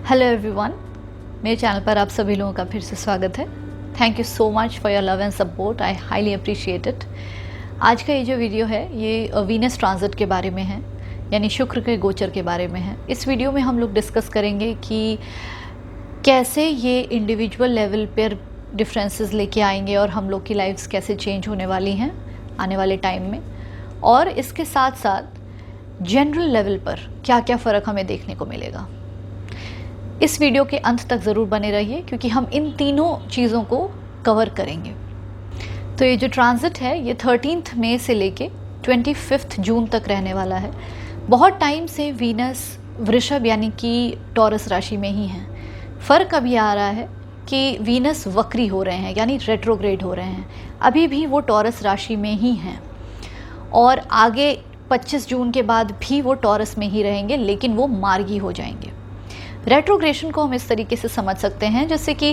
Hello everyone, मेरे channel पर आप सभी लोगों का फिर से स्वागत है। Thank you so much for your love and support, I highly appreciate it. आज का ये जो वीडियो है ये वीनस ट्रांजिट के बारे में है, यानी शुक्र के गोचर के बारे में है। इस वीडियो में हम लोग डिस्कस करेंगे कि कैसे ये इंडिविजुअल लेवल पर डिफरेंसेस लेके आएंगे और हम लोग की लाइफ्स कैसे चेंज होने वाली हैं आने वाले टाइम में, और इसके साथ साथ जनरल लेवल पर क्या क्या फ़र्क हमें देखने को मिलेगा। इस वीडियो के अंत तक ज़रूर बने रहिए क्योंकि हम इन तीनों चीज़ों को कवर करेंगे। तो ये जो ट्रांजिट है ये 13 मई से लेके 25 जून तक रहने वाला है। बहुत टाइम से वीनस वृषभ यानी कि टॉरस राशि में ही है। फ़र्क अभी आ रहा है कि वीनस वक्री हो रहे हैं, यानी रेट्रोग्रेड हो रहे हैं। अभी भी वो टॉरस राशि में ही हैं और आगे 25 जून के बाद भी वो टॉरस में ही रहेंगे, लेकिन वो मार्गी हो जाएंगे। रेट्रोग्रेशन को हम इस तरीके से समझ सकते हैं जैसे कि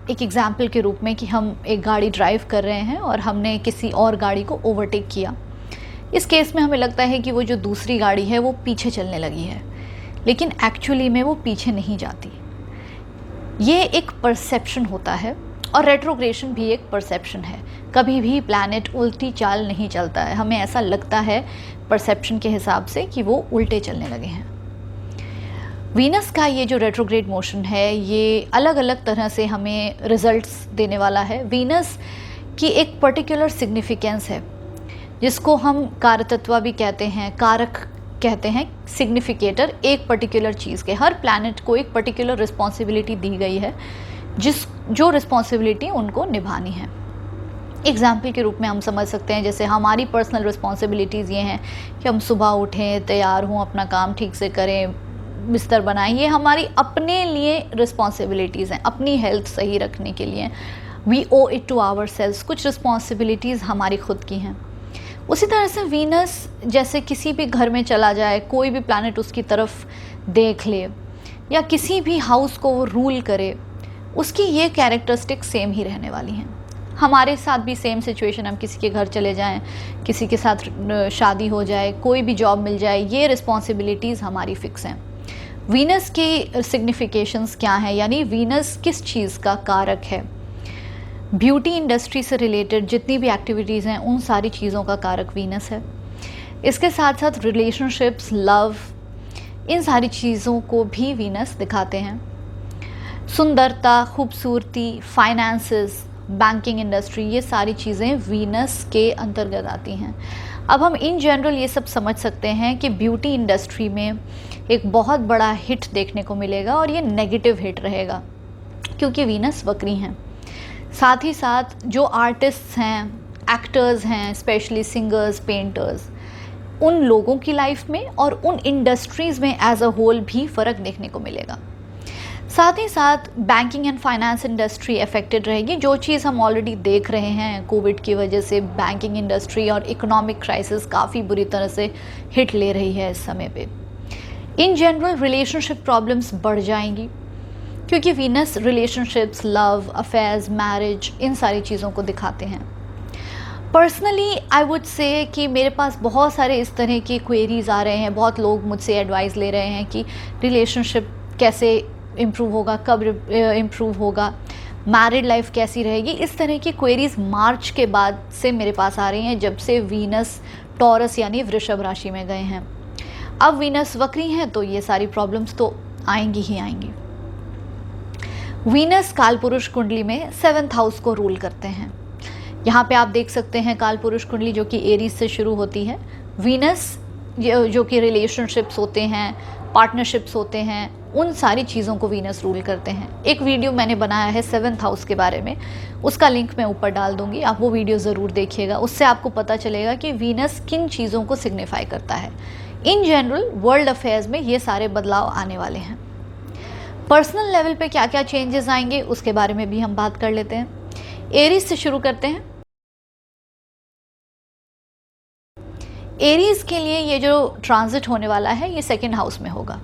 एक एग्जाम्पल के रूप में कि हम एक गाड़ी ड्राइव कर रहे हैं और हमने किसी और गाड़ी को ओवरटेक किया। इस केस में हमें लगता है कि वो जो दूसरी गाड़ी है वो पीछे चलने लगी है, लेकिन एक्चुअली में वो पीछे नहीं जाती। ये एक परसेप्शन होता है और रेट्रोग्रेशन भी एक परसेप्शन है। कभी भी प्लैनेट उल्टी चाल नहीं चलता है, हमें ऐसा लगता है परसेप्शन के हिसाब से कि वो उल्टे चलने लगे हैं। वीनस का ये जो रेट्रोग्रेड मोशन है ये अलग अलग तरह से हमें रिजल्ट्स देने वाला है। वीनस की एक पर्टिकुलर सिग्निफिकेंस है जिसको हम कारतत्वा भी कहते हैं, कारक कहते हैं, सिग्निफिकेटर एक पर्टिकुलर चीज़ के। हर प्लैनेट को एक पर्टिकुलर रिस्पॉन्सिबिलिटी दी गई है जो रिस्पॉन्सिबिलिटी उनको निभानी है। एग्जाम्पल के रूप में हम समझ सकते हैं जैसे हमारी पर्सनल रिस्पॉन्सिबिलिटीज़ ये हैं कि हम सुबह उठें, तैयार हों, अपना काम ठीक से करें, बिस्तर बनाएं। ये हमारी अपने लिए रिस्पॉन्सिबिलिटीज़ हैं, अपनी हेल्थ सही रखने के लिए। We owe it to ourselves, कुछ रिस्पॉन्सिबिलिटीज़ हमारी खुद की हैं। उसी तरह से वीनस जैसे किसी भी घर में चला जाए, कोई भी प्लैनेट उसकी तरफ देख ले या किसी भी हाउस को वो रूल करे, उसकी ये कैरेक्टरिस्टिक सेम ही रहने वाली हैं। हमारे साथ भी सेम सिचुएशन, हम किसी के घर चले जाएं, किसी के साथ शादी हो जाए, कोई भी जॉब मिल जाए, ये रिस्पॉन्सिबिलिटीज़ हमारी फिक्स हैं। वीनस के सिग्निफिकेशंस क्या हैं, यानी वीनस किस चीज़ का कारक है। ब्यूटी इंडस्ट्री से रिलेटेड जितनी भी एक्टिविटीज़ हैं उन सारी चीज़ों का कारक वीनस है। इसके साथ साथ रिलेशनशिप्स, लव, इन सारी चीज़ों को भी वीनस दिखाते हैं। सुंदरता, खूबसूरती, फाइनेंसेस, बैंकिंग इंडस्ट्री, ये सारी चीज़ें वीनस के अंतर्गत आती हैं। अब हम इन जनरल ये सब समझ सकते हैं कि ब्यूटी इंडस्ट्री में एक बहुत बड़ा हिट देखने को मिलेगा और ये नेगेटिव हिट रहेगा क्योंकि वीनस वक्री हैं। साथ ही साथ जो आर्टिस्ट्स हैं, एक्टर्स हैं, स्पेशली सिंगर्स, पेंटर्स, उन लोगों की लाइफ में और उन इंडस्ट्रीज़ में एज अ होल भी फ़र्क देखने को मिलेगा। साथ ही साथ banking and finance industry affected रहेगी। जो चीज़ हम ऑलरेडी देख रहे हैं, कोविड की वजह से बैंकिंग इंडस्ट्री और इकोनॉमिक क्राइसिस काफ़ी बुरी तरह से हिट ले रही है इस समय पे। इन जनरल रिलेशनशिप प्रॉब्लम्स बढ़ जाएंगी क्योंकि Venus relationships, love, affairs, marriage, इन सारी चीज़ों को दिखाते हैं। पर्सनली आई वुड से कि मेरे पास बहुत सारे इस तरह की क्वेरीज आ रहे हैं। बहुत लोग मुझसे एडवाइस ले रहे हैं कि रिलेशनशिप कैसे इम्प्रूव होगा, कब इम्प्रूव होगा, मैरिड लाइफ कैसी रहेगी। इस तरह की क्वेरीज मार्च के बाद से मेरे पास आ रही हैं, जब से वीनस टॉरस यानी वृषभ राशि में गए हैं। अब वीनस वक्री हैं तो ये सारी प्रॉब्लम्स तो आएंगी ही आएंगी। वीनस कालपुरुष कुंडली में 7th हाउस को रूल करते हैं। यहाँ पे आप देख सकते हैं कालपुरुष कुंडली जो कि एरीज से शुरू होती है। वीनस जो कि रिलेशनशिप्स होते हैं, पार्टनरशिप्स होते हैं, उन सारी चीज़ों को वीनस रूल करते हैं। एक वीडियो मैंने बनाया है 7th हाउस के बारे में, उसका लिंक मैं ऊपर डाल दूंगी, आप वो वीडियो ज़रूर देखिएगा। उससे आपको पता चलेगा कि वीनस किन चीज़ों को सिग्निफाई करता है। इन जनरल वर्ल्ड अफेयर्स में ये सारे बदलाव आने वाले हैं। पर्सनल लेवल पे क्या क्या चेंजेस आएंगे उसके बारे में भी हम बात कर लेते हैं। एरीज से शुरू करते हैं। एरीज के लिए ये जो ट्रांजिट होने वाला है ये 2nd हाउस में होगा।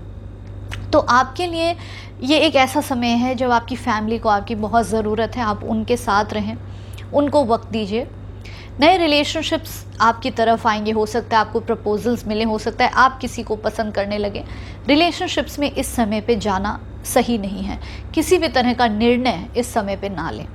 तो आपके लिए ये एक ऐसा समय है जब आपकी फैमिली को आपकी बहुत ज़रूरत है। आप उनके साथ रहें, उनको वक्त दीजिए। नए रिलेशनशिप्स आपकी तरफ आएंगे, हो सकता है आपको प्रपोजल्स मिले, हो सकता है आप किसी को पसंद करने लगे। रिलेशनशिप्स में इस समय पे जाना सही नहीं है, किसी भी तरह का निर्णय इस समय पे ना लें।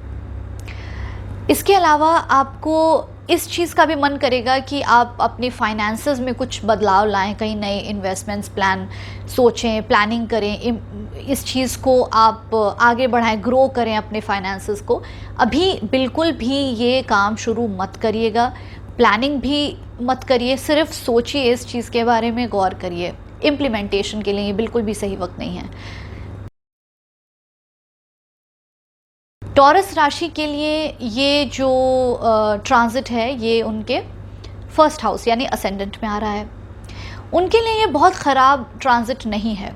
इसके अलावा आपको इस चीज़ का भी मन करेगा कि आप अपने फाइनेंसेस में कुछ बदलाव लाएं, कहीं नए इन्वेस्टमेंट्स प्लान सोचें, प्लानिंग करें, इस चीज़ को आप आगे बढ़ाएं, ग्रो करें अपने फाइनेंसेस को। अभी बिल्कुल भी ये काम शुरू मत करिएगा, प्लानिंग भी मत करिए, सिर्फ सोचिए इस चीज़ के बारे में, गौर करिए। इम्प्लीमेंटेशन के लिए ये बिल्कुल भी सही वक्त नहीं है। टॉरस राशि के लिए ये जो ट्रांजिट है ये उनके फर्स्ट हाउस यानी असेंडेंट में आ रहा है। उनके लिए ये बहुत ख़राब ट्रांजिट नहीं है।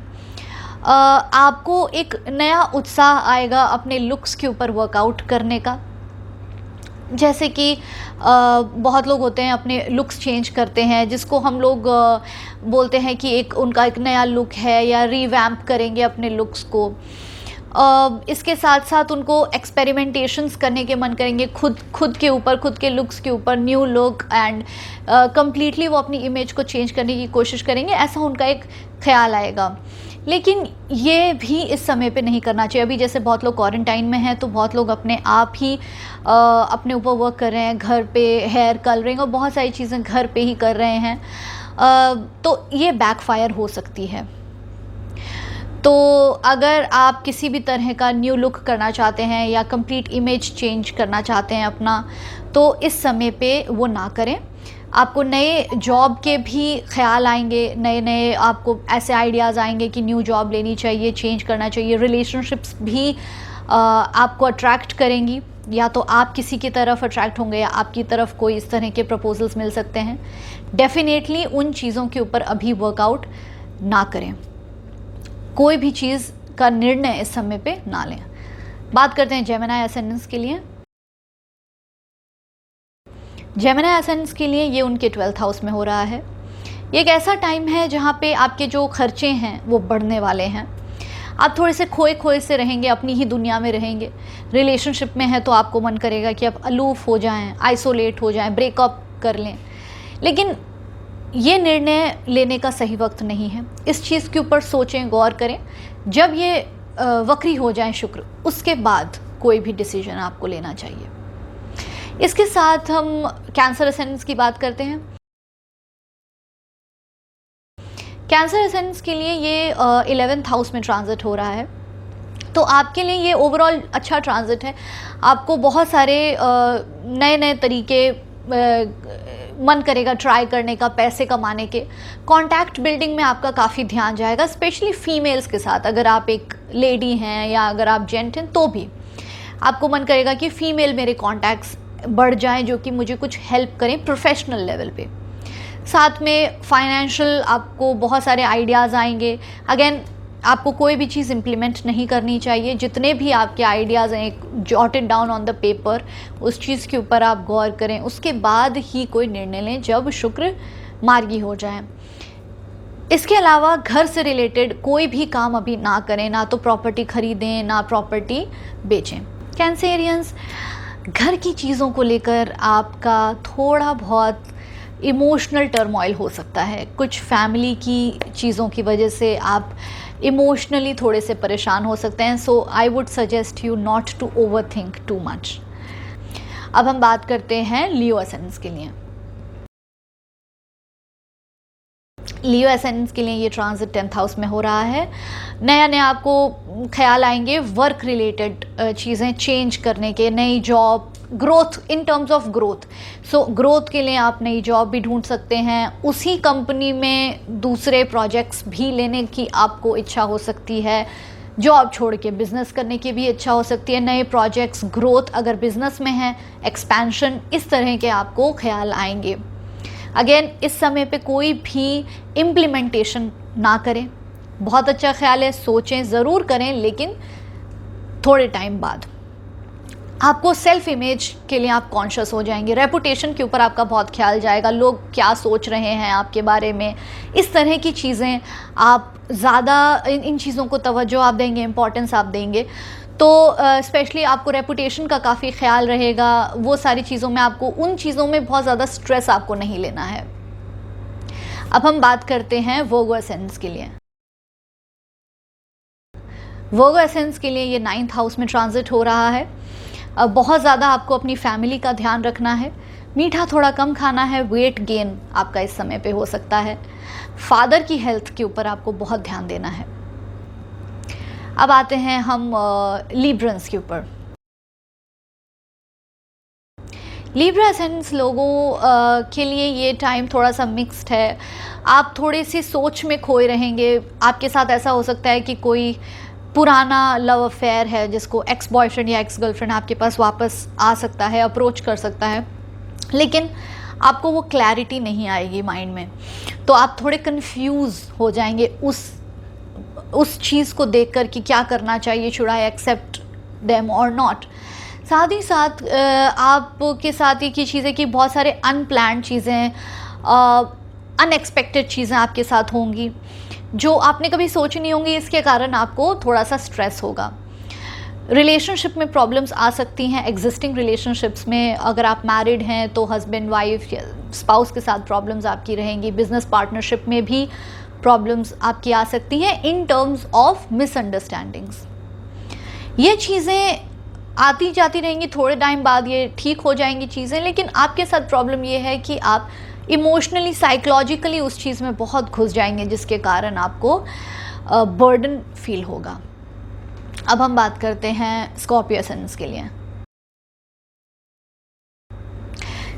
आपको एक नया उत्साह आएगा अपने लुक्स के ऊपर वर्कआउट करने का। जैसे कि बहुत लोग होते हैं अपने लुक्स चेंज करते हैं, जिसको हम लोग बोलते हैं कि एक उनका एक नया लुक है, या रीवैम्प करेंगे अपने लुक्स को। इसके साथ साथ उनको एक्सपेरिमेंटेशंस करने के मन करेंगे, खुद के ऊपर, खुद के लुक्स के ऊपर, न्यू लुक, एंड कम्प्लीटली वो अपनी इमेज को चेंज करने की कोशिश करेंगे, ऐसा उनका एक ख्याल आएगा। लेकिन ये भी इस समय पे नहीं करना चाहिए। अभी जैसे बहुत लोग क्वारंटाइन में हैं, तो बहुत लोग अपने आप ही अपने ऊपर वर्क कर रहे हैं, घर पे हेयर कलरिंग और बहुत सारी चीज़ें घर पे ही कर रहे हैं, तो ये बैकफायर हो सकती है। तो अगर आप किसी भी तरह का न्यू लुक करना चाहते हैं या कंप्लीट इमेज चेंज करना चाहते हैं अपना, तो इस समय पे वो ना करें। आपको नए जॉब के भी ख्याल आएंगे, नए नए आपको ऐसे आइडियाज़ आएंगे कि न्यू जॉब लेनी चाहिए, चेंज करना चाहिए। रिलेशनशिप्स भी आपको अट्रैक्ट करेंगी, या तो आप किसी की तरफ अट्रैक्ट होंगे या आपकी तरफ कोई इस तरह के प्रपोजल्स मिल सकते हैं। डेफिनेटली उन चीज़ों के ऊपर अभी वर्कआउट ना करें, कोई भी चीज़ का निर्णय इस समय पे ना लें। बात करते हैं जेमिनी असेंडेंस के लिए। जेमिनी असेंडेंस के लिए ये उनके 12th हाउस में हो रहा है। ये एक ऐसा टाइम है जहाँ पे आपके जो खर्चे हैं वो बढ़ने वाले हैं। आप थोड़े से खोए खोए से रहेंगे, अपनी ही दुनिया में रहेंगे। रिलेशनशिप में है तो आपको मन करेगा कि आप अलूफ हो जाएं, आइसोलेट हो जाएं, ब्रेकअप कर लें, लेकिन ये निर्णय लेने का सही वक्त नहीं है। इस चीज़ के ऊपर सोचें, गौर करें। जब ये वक्री हो जाए शुक्र, उसके बाद कोई भी डिसीजन आपको लेना चाहिए। इसके साथ हम कैंसर असेंडेंस की बात करते हैं। कैंसर असेंडेंस के लिए ये 11th हाउस में ट्रांजिट हो रहा है, तो आपके लिए ये ओवरऑल अच्छा ट्रांजिट है। आपको बहुत सारे नए नए तरीके मन करेगा ट्राई करने का, पैसे कमाने के। कॉन्टैक्ट बिल्डिंग में आपका काफ़ी ध्यान जाएगा, स्पेशली फीमेल्स के साथ। अगर आप एक लेडी हैं या अगर आप जेंट हैं, तो भी आपको मन करेगा कि फ़ीमेल मेरे कॉन्टैक्ट्स बढ़ जाएं, जो कि मुझे कुछ हेल्प करें प्रोफेशनल लेवल पे। साथ में फाइनेंशियल आपको बहुत सारे आइडियाज़ आएंगे। अगेन, आपको कोई भी चीज़ इम्प्लीमेंट नहीं करनी चाहिए। जितने भी आपके आइडियाज़ हैं, jotted down on the paper, उस चीज़ के ऊपर आप गौर करें, उसके बाद ही कोई निर्णय लें जब शुक्र मार्गी हो जाए। इसके अलावा घर से रिलेटेड कोई भी काम अभी ना करें, ना तो प्रॉपर्टी खरीदें, ना प्रॉपर्टी बेचें। कैंसेरियंस, घर की चीज़ों को लेकर आपका थोड़ा बहुत इमोशनल टर्मोइल हो सकता है। कुछ फैमिली की चीज़ों की वजह से आप इमोशनली थोड़े से परेशान हो सकते हैं। So I would suggest you not to overthink too much. अब हम बात करते हैं लियो असेंडेंस के लिए। लियो एसेंडेंस के लिए ये ट्रांजिट 10th हाउस में हो रहा है। नया नया आपको ख्याल आएंगे, वर्क रिलेटेड चीज़ें चेंज करने के, नई job, growth, in terms of growth. So growth के लिए आप नई जॉब भी ढूंढ सकते हैं। उसी कंपनी में दूसरे प्रोजेक्ट्स भी लेने की आपको इच्छा हो सकती है। जॉब छोड़ के बिज़नेस करने की भी इच्छा हो सकती है। नए प्रोजेक्ट्स, ग्रोथ अगर बिज़नेस में है, एक्सपेंशन, इस तरह के आपको ख्याल आएंगे। अगेन, इस समय पे कोई भी इम्प्लीमेंटेशन ना करें। बहुत अच्छा ख्याल है, सोचें ज़रूर करें, लेकिन थोड़े टाइम बाद। आपको सेल्फ इमेज के लिए आप कॉन्शियस हो जाएंगे। रेपुटेशन के ऊपर आपका बहुत ख्याल जाएगा, लोग क्या सोच रहे हैं आपके बारे में, इस तरह की चीज़ें आप ज़्यादा इन चीज़ों को तवज्जो आप देंगे, इम्पोर्टेंस आप देंगे। तो स्पेशली आपको रेपुटेशन का काफ़ी ख्याल रहेगा, वो सारी चीज़ों में आपको, उन चीज़ों में बहुत ज़्यादा स्ट्रेस आपको नहीं लेना है। अब हम बात करते हैं वर्गो एसेंडेंस के लिए। वर्गो एसेंडेंस के लिए ये 9th हाउस में ट्रांजिट हो रहा है। बहुत ज़्यादा आपको अपनी फैमिली का ध्यान रखना है, मीठा थोड़ा कम खाना है, वेट गेन आपका इस समय पे हो सकता है, फादर की हेल्थ के ऊपर आपको बहुत ध्यान देना है। अब आते हैं हम लिब्रंस के ऊपर। लिब्रा एसेंडेंस लोगों के लिए ये टाइम थोड़ा सा मिक्स्ड है। आप थोड़ी सी सोच में खोए रहेंगे। आपके साथ ऐसा हो सकता है कि कोई पुराना लव अफेयर है जिसको एक्स बॉयफ्रेंड या एक्स गर्लफ्रेंड आपके पास वापस आ सकता है, अप्रोच कर सकता है, लेकिन आपको वो क्लैरिटी नहीं आएगी माइंड में, तो आप थोड़े कंफ्यूज हो जाएंगे उस चीज़ को देखकर कि क्या करना चाहिए, शुड आई एक्सेप्ट देम और नॉट। साथ ही साथ आपके साथ एक ही चीज़ है कि बहुत सारे अनप्लान्ड चीज़ें, अनएक्सपेक्टेड चीज़ें आपके साथ होंगी जो आपने कभी सोची नहीं होंगी, इसके कारण आपको थोड़ा सा स्ट्रेस होगा। रिलेशनशिप में प्रॉब्लम्स आ सकती हैं। एग्जिस्टिंग रिलेशनशिप्स में अगर आप मैरिड हैं तो हस्बैंड वाइफ या स्पाउस के साथ प्रॉब्लम्स आपकी रहेंगी। बिजनेस पार्टनरशिप में भी प्रॉब्लम्स आपकी आ सकती हैं इन टर्म्स ऑफ मिसअंडरस्टैंडिंग्स। ये चीज़ें आती जाती रहेंगी, थोड़े टाइम बाद ये ठीक हो जाएंगी चीज़ें, लेकिन आपके साथ प्रॉब्लम ये है कि आप इमोशनली, साइकोलॉजिकली उस चीज़ में बहुत घुस जाएंगे, जिसके कारण आपको बर्डन फील होगा। अब हम बात करते हैं स्कॉर्पियो एसेंडेंस के लिए।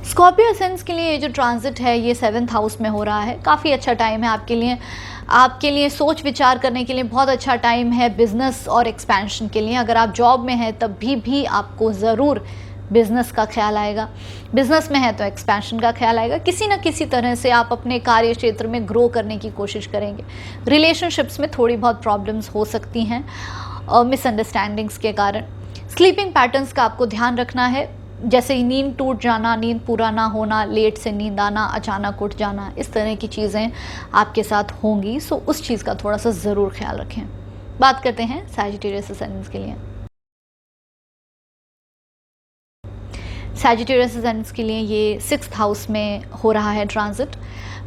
स्कॉर्पियो एसेंडेंस के लिए ये जो ट्रांजिट है ये 7th हाउस में हो रहा है। काफ़ी अच्छा टाइम है आपके लिए सोच विचार करने के लिए बहुत अच्छा टाइम है, बिजनेस और एक्सपेंशन के लिए। अगर आप जॉब में हैं तब भी आपको ज़रूर बिजनेस का ख्याल आएगा, बिजनेस में है तो एक्सपेंशन का ख्याल आएगा। किसी न किसी तरह से आप अपने कार्य क्षेत्र में ग्रो करने की कोशिश करेंगे। रिलेशनशिप्स में थोड़ी बहुत प्रॉब्लम्स हो सकती हैं मिसअंडरस्टैंडिंग्स के कारण। स्लीपिंग पैटर्न्स का आपको ध्यान रखना है, जैसे नींद टूट जाना, नींद पूरा ना होना, लेट से नींद आना, अचानक उठ जाना, इस तरह की चीज़ें आपके साथ होंगी, सो उस चीज़ का थोड़ा सा ज़रूर ख्याल रखें। बात करते हैं सैजिटेरियस एसेंडेंस के लिए। सैजिटेरियस एसेंडेंस के लिए ये 6th हाउस में हो रहा है ट्रांजिट।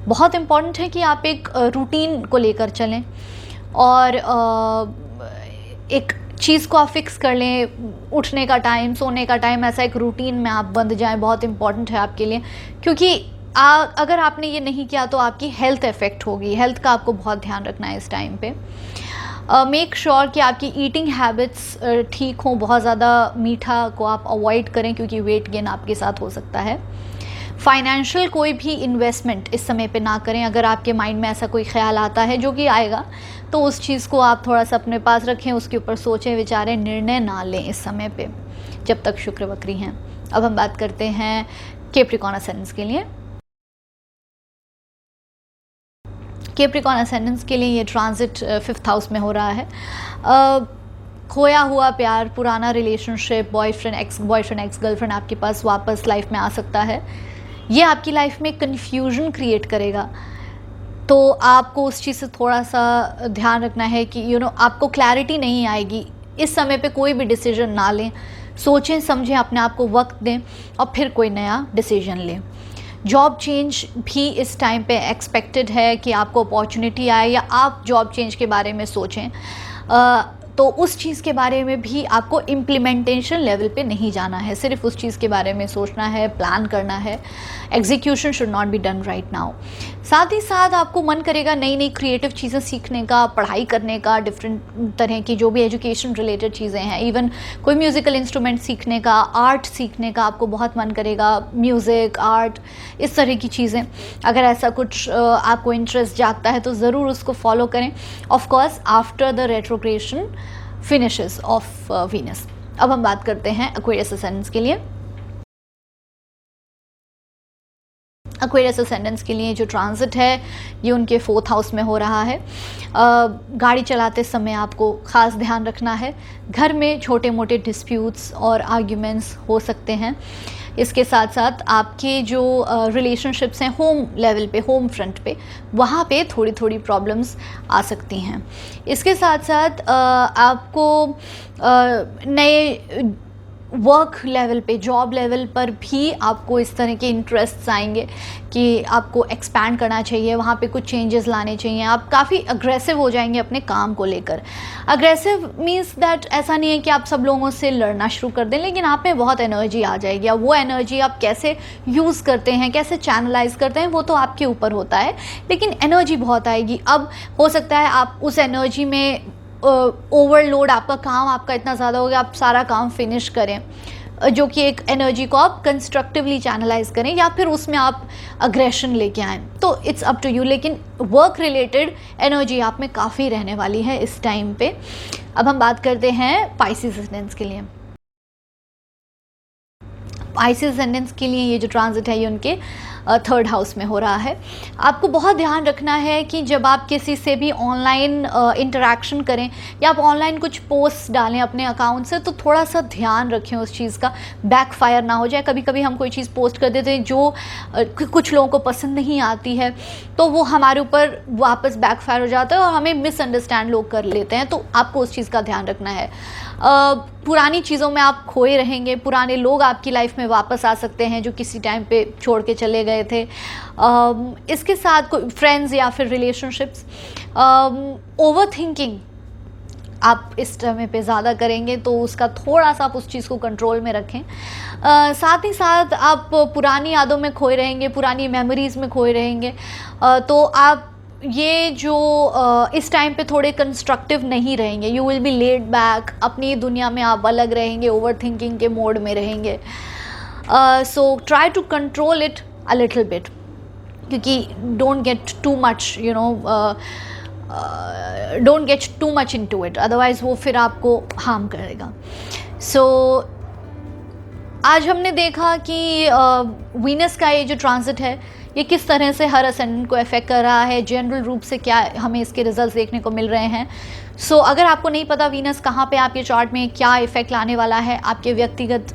बहुत इम्पॉर्टेंट है कि आप एक रूटीन को लेकर चलें और एक चीज़ को आप फिक्स कर लें। उठने का टाइम, सोने का टाइम, ऐसा एक रूटीन में आप बंध जाएं, बहुत इंपॉर्टेंट है आपके लिए, क्योंकि अगर आपने ये नहीं किया तो आपकी हेल्थ इफ़ेक्ट होगी। हेल्थ का आपको बहुत ध्यान रखना है इस टाइम पे। मेक श्योर कि आपकी ईटिंग हैबिट्स ठीक हों। बहुत ज़्यादा मीठा को आप अवॉइड करें क्योंकि वेट गेन आपके साथ हो सकता है। फाइनेंशियल कोई भी इन्वेस्टमेंट इस समय पे ना करें। अगर आपके माइंड में ऐसा कोई ख्याल आता है, जो कि आएगा, तो उस चीज़ को आप थोड़ा सा अपने पास रखें, उसके ऊपर सोचें विचारें, निर्णय ना लें इस समय पे जब तक शुक्र वक्री हैं। अब हम बात करते हैं कैप्रिकॉर्न असेंडेंस के लिए। कैप्रिकॉर्न असेंडेंस के लिए ये ट्रांजिट 5th हाउस में हो रहा है। खोया हुआ प्यार, पुराना रिलेशनशिप, बॉयफ्रेंड, एक्स गर्लफ्रेंड आपके पास वापस लाइफ में आ सकता है। ये आपकी लाइफ में कन्फ्यूजन क्रिएट करेगा, तो आपको उस चीज़ से थोड़ा सा ध्यान रखना है कि आपको क्लैरिटी नहीं आएगी। इस समय पे कोई भी डिसीजन ना लें, सोचें समझें, अपने आप को वक्त दें और फिर कोई नया डिसीजन लें। जॉब चेंज भी इस टाइम पे एक्सपेक्टेड है कि आपको अपॉर्चुनिटी आए या आप जॉब चेंज के बारे में सोचें, तो उस चीज़ के बारे में भी आपको इम्प्लीमेंटेशन लेवल पे नहीं जाना है, सिर्फ उस चीज़ के बारे में सोचना है, प्लान करना है। Execution should not be done right now. साथ ही साथ आपको मन करेगा नई नई क्रिएटिव चीज़ें सीखने का, पढ़ाई करने का, डिफरेंट तरह की जो भी एजुकेशन रिलेटेड चीज़ें हैं, इवन कोई म्यूज़िकल इंस्ट्रूमेंट सीखने का, आर्ट सीखने का आपको बहुत मन करेगा। म्यूज़िक, आर्ट, इस तरह की चीज़ें, अगर ऐसा कुछ आपको इंटरेस्ट जागता है तो ज़रूर उसको फॉलो करें। Of course after the retrogression finishes of Venus. अब हम बात करते हैं एक्वेरियस असेंडेंस के लिए। एक्वेरियस असेंडेंस के लिए जो ट्रांजिट है ये उनके 4th हाउस में हो रहा है। गाड़ी चलाते समय आपको ख़ास ध्यान रखना है। घर में छोटे मोटे डिस्प्यूट्स और आर्ग्यूमेंट्स हो सकते हैं। इसके साथ साथ आपके जो रिलेशनशिप्स हैं होम लेवल पे, होम फ्रंट पे, वहाँ पे थोड़ी थोड़ी प्रॉब्लम्स आ सकती हैं। इसके साथ साथ आपको नए वर्क लेवल पे, जॉब लेवल पर भी आपको इस तरह के इंटरेस्ट्स आएंगे कि आपको एक्सपैंड करना चाहिए, वहाँ पे कुछ चेंजेस लाने चाहिए। आप काफ़ी अग्रेसिव हो जाएंगे अपने काम को लेकर। अग्रेसिव मीन्स दैट ऐसा नहीं है कि आप सब लोगों से लड़ना शुरू कर दें, लेकिन आप में बहुत एनर्जी आ जाएगी। अब वो एनर्जी आप कैसे यूज़ करते हैं, कैसे चैनलाइज करते हैं, वो तो आपके ऊपर होता है, लेकिन एनर्जी बहुत आएगी। अब हो सकता है आप उस एनर्जी में ओवरलोड, आपका काम आपका इतना ज़्यादा हो गया, आप सारा काम फिनिश करें, जो कि एक एनर्जी को आप कंस्ट्रक्टिवली चैनलाइज करें, या फिर उसमें आप अग्रेशन लेके आएँ, तो इट्स अप टू यू। लेकिन वर्क रिलेटेड एनर्जी आप में काफ़ी रहने वाली है इस टाइम पे। अब हम बात करते हैं पाइसेस एसेंडेंस के लिए। पाइसेस एसेंडेंस के लिए ये जो ट्रांजिट है ये उनके थर्ड हाउस में हो रहा है। आपको बहुत ध्यान रखना है कि जब आप किसी से भी ऑनलाइन इंटरेक्शन करें या आप ऑनलाइन कुछ पोस्ट डालें अपने अकाउंट से, तो थोड़ा सा ध्यान रखें उस चीज़ का, बैकफायर ना हो जाए। कभी कभी हम कोई चीज़ पोस्ट कर देते हैं जो कुछ लोगों को पसंद नहीं आती है, तो वो हमारे ऊपर वापस बैकफायर हो जाता है और हमें मिसअंडरस्टैंड लोग कर लेते हैं। तो आपको उस चीज़ का ध्यान रखना है। पुरानी चीज़ों में आप खोए रहेंगे, पुराने लोग आपकी लाइफ में वापस आ सकते हैं जो किसी टाइम पे छोड़ के चले गए थे। इसके साथ कोई फ्रेंड्स या फिर रिलेशनशिप्स, ओवर थिंकिंग आप इस समय पे ज़्यादा करेंगे, तो उसका थोड़ा सा आप उस चीज़ को कंट्रोल में रखें। साथ ही साथ आप पुरानी यादों में खोए रहेंगे, पुरानी मेमोरीज़ में खोए रहेंगे, तो आप ये जो इस टाइम पे थोड़े कंस्ट्रक्टिव नहीं रहेंगे। You will be laid back, अपनी दुनिया में आप अलग रहेंगे, ओवर थिंकिंग के मोड में रहेंगे। So try to control it a little bit, क्योंकि don't get too much, you know, don't get too much into it, otherwise वो फिर आपको हार्म करेगा। सो आज हमने देखा कि वीनस का ये जो ट्रांजिट है ये किस तरह से हर असेंडेंट को अफेक्ट कर रहा है, जनरल रूप से क्या हमें इसके रिजल्ट्स देखने को मिल रहे हैं। सो अगर आपको नहीं पता वीनस कहाँ पे आपके चार्ट में क्या इफ़ेक्ट लाने वाला है आपके व्यक्तिगत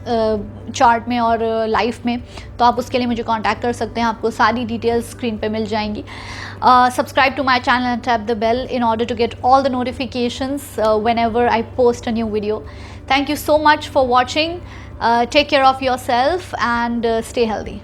चार्ट में और लाइफ में, तो आप उसके लिए मुझे कांटेक्ट कर सकते हैं। आपको सारी डिटेल्स स्क्रीन पे मिल जाएंगी। Subscribe to my channel and tap the bell in order to get all the notifications whenever I post a new video. Thank you so much for watching. Take care of yourself and stay healthy.